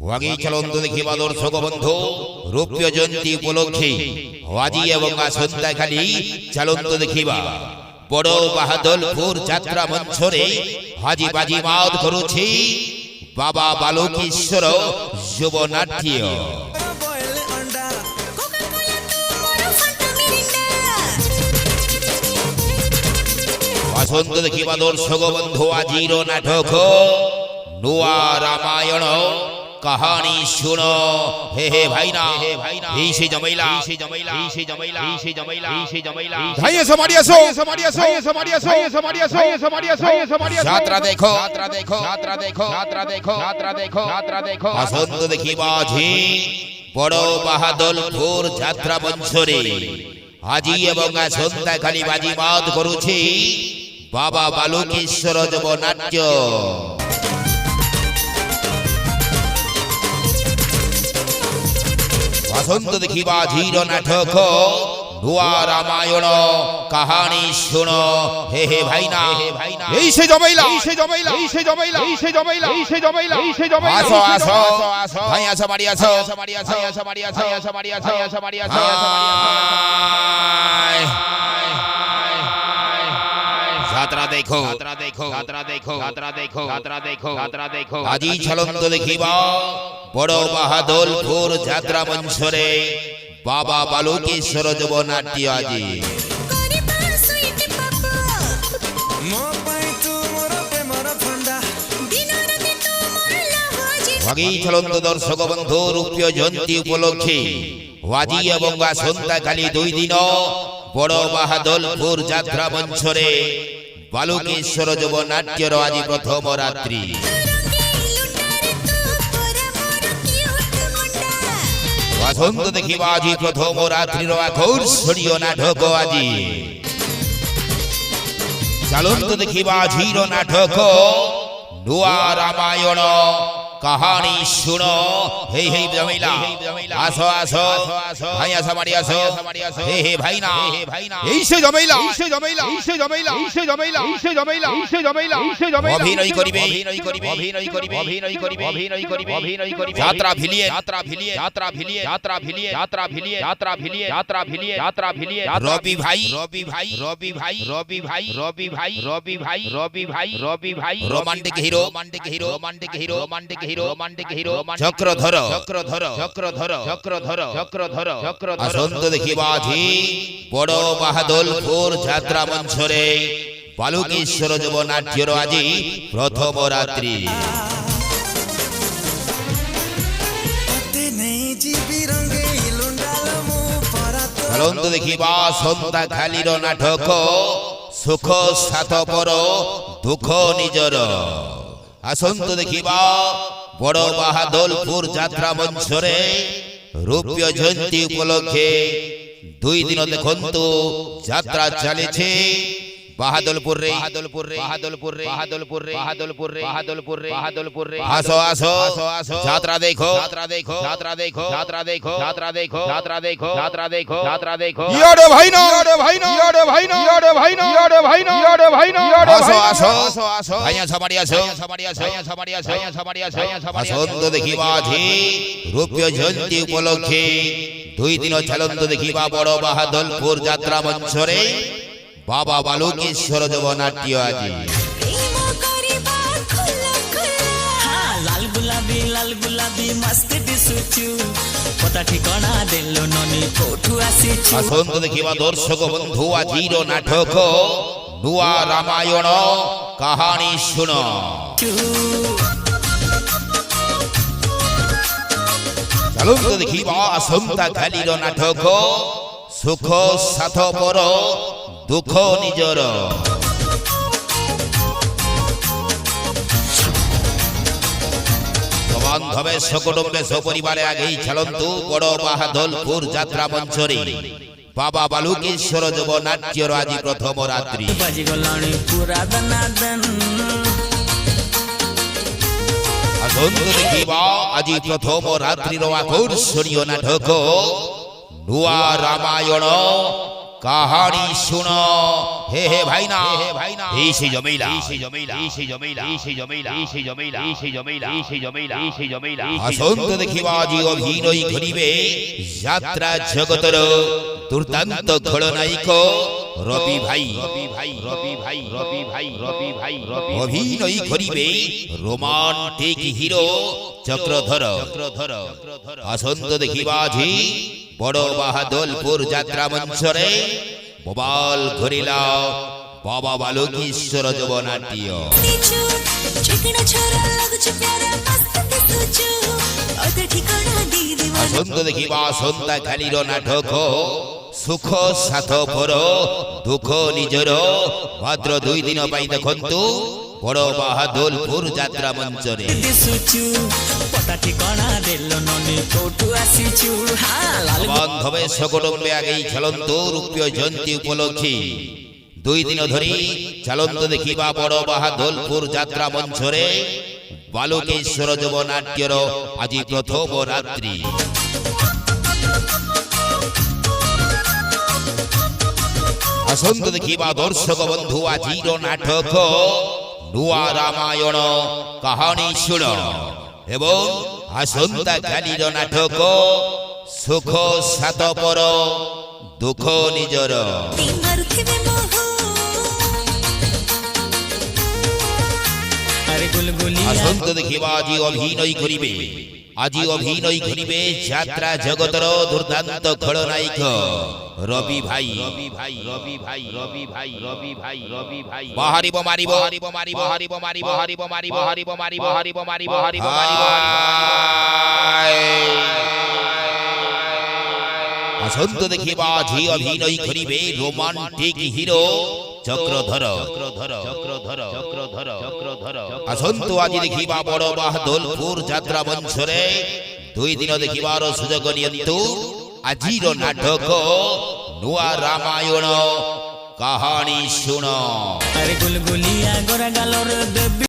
Wague চলন্তু দেখিবা দর্শক বন্ধু রৌপ্য জয়ন্তী উপলক্ষে আজি এবং আসন্তাকালি চলন্তু দেখিবা বড় বাহাদুরপুর যাত্রা মঞ্চরে হাজি বাজি মাদ করুছি বাবা বালকেশ্বর যুব নাট্য। আসন্ত দেখিবা দর্শক বন্ধু আজির নাটক নুয়া রামায়ণ কাহানি শুনো হে হে ভাইনা এই সে জমাইলা ধাইয়ে সমারিয়াছো যাত্রা দেখো আসন্ত দেখিবা জি বড় বাহাদুরপুর যাত্রা মঞ্চরে আজি এবং আসন্তাকালি বাজি মাদ করুছি বাবা বালকেশ্বর যুব নাট্য। আসন্ত দেখিবা ধীর নাটক নুয়া রামায়ণ কাহানি শুনো হে হে ভাইনা এই সে জমাইলা আসো আসো ভাই আসো মারি আসো যাত্রা দেখো আজি চলন্ত দেখিবা বড় বাহাদুরপুর যাত্রা মঞ্চরে বাবা বালকেশ্বর যুব নাট্য আজি। আগেই চলন্ত দর্শক বন্ধু রৌপ্য জয়ন্তী উপলক্ষে আজি এবং আসন্তাকালি 2 দিন বড় বাহাদুরপুর যাত্রা মঞ্চরে বালকেশ্বর যুব নাট্যর আজি প্রথম রাত্রি। আসন্ত দেখিবা আজি প্রথম রাত্রির আকর্ষণীয় নাটক আজি চলন্ত দেখিবা আজির নাটক নুয়া রামায়ণ কাহানি শুনো হে হে জমাইলা আসো ভাই আসো মারি আসো হে হে ভাইনা এই সে জমাইলা অভিনয় করিবে যাত্রা ভিলিয়ে রবি ভাই রোমান্টিক হিরো চক্রধর আসন্ত দেখিবা আজি বড় বাহাদুরপুর যাত্রা মঞ্চরে বালকেশ্বর যুব নাট্যর আজি প্রথম রাত্রি। চলন্ত দেখিবা সন্তাকালির নাটক সুখ সাতপর দুঃখ নিজর। আসন্ত দেখিবা বড় বাহাদুরপুর যাত্রা মঞ্চরে রৌপ্য জয়ন্তী উপলক্ষে 2 দিন দেখন্তু যাত্রা চালিছে বাহাদুরপুর আসো যাত্রা দেখো ইয়ারে ভাইনা আসো ভাইয়া সবাড়ি আসো আসন্ত দেখিবা আজি রৌপ্য জয়ন্তী উপলক্ষে 2 দিন চলন্ত দেখিবা বড় বাহাদুরপুর যাত্রা মঞ্চরে বাবা বালকেশ্বর যুব নাট্য আজি। লাল গুলাবি মস্ত দিশুচু কথা ঠিকানা দেলো ননি কোঠু আসিছু। আসন্ত দেখিবা দর্শক বন্ধু আজির নাটক নুয়া রামায়ণ কাহানি শুনো। চলন্ত দেখিবা আসন্তাকালির নাটক সুখ সাতপর দুঃখ নিজর। বান্ধবে সকটম্বে সপরিবারে আগেই চলন্তু বড় বাহাদুরপুর যাত্রা মঞ্চরে বাবা বালকেশ্বর যুব নাট্যর আজি প্রথম রাত্রি। আসন্ত দেখিবা আজি প্রথম রাত্রির আকর্ষণীয় নাটক নুয়া রামায়ণ कहानी सुनो हे भाई ना इसी जमीला আসন্ত দেখিবাজি অভিনয় করিবে যাত্রা জগতর দুর্দান্ত খলনায়ক রবি ভাই অভিনয় করিবে রোমান্টিক হিরো চক্রধর আসন্ত দেখিবাজি বড় বাহাদুরপুর যাত্রা মঞ্চরে মোবাইল ঘুরিলা বাবা বালকেশ্বর যবনাট্য আসন্ত দেখিবা সন্ধ্যা খালির নাটক সুখ সাথ পর দুঃখ নিজর মাত্র 2 দিন পাই দেখন্তু বড় বাহাদুরপুর যাত্রা মঞ্চরে বান্ধবে সকটম্বে আগেই চলন্ত রূপ্য জয়ন্তী উপলক্ষে 2 দিন ধরি চলন্ত দেখিবা বড় বাহাদুরপুর যাত্রা মঞ্চরে বালকেশ্বর যবনাট্যর আজি প্রথম রাত্রি আসন্ত দেখিবা দর্শক বন্ধু আজির নাটক নুয়া রামায়ণ কাহানি শুণ এবং আসন্তা কালীর নাটক সুখ সাতপর দুঃখ নিজর আসন্ত দেখিবা আজি অভিনয় করিবে যাত্রা জগতর দুর্দান্ত খলনায়ক রবি ভাই বাহারিব মারিব আসন্ত দেখিবা আজি অভিনয় করিবে রোমান্টিক হিরো চক্রধর আসন্ত আজি দেখিবা বড় বাহাদুরপুর যাত্রা মঞ্চরে 2 দিন দেখিবার সুযোগ নিয়ন্তু আজির নাটক নুয়া রামায়ণ কাহানি শুণ।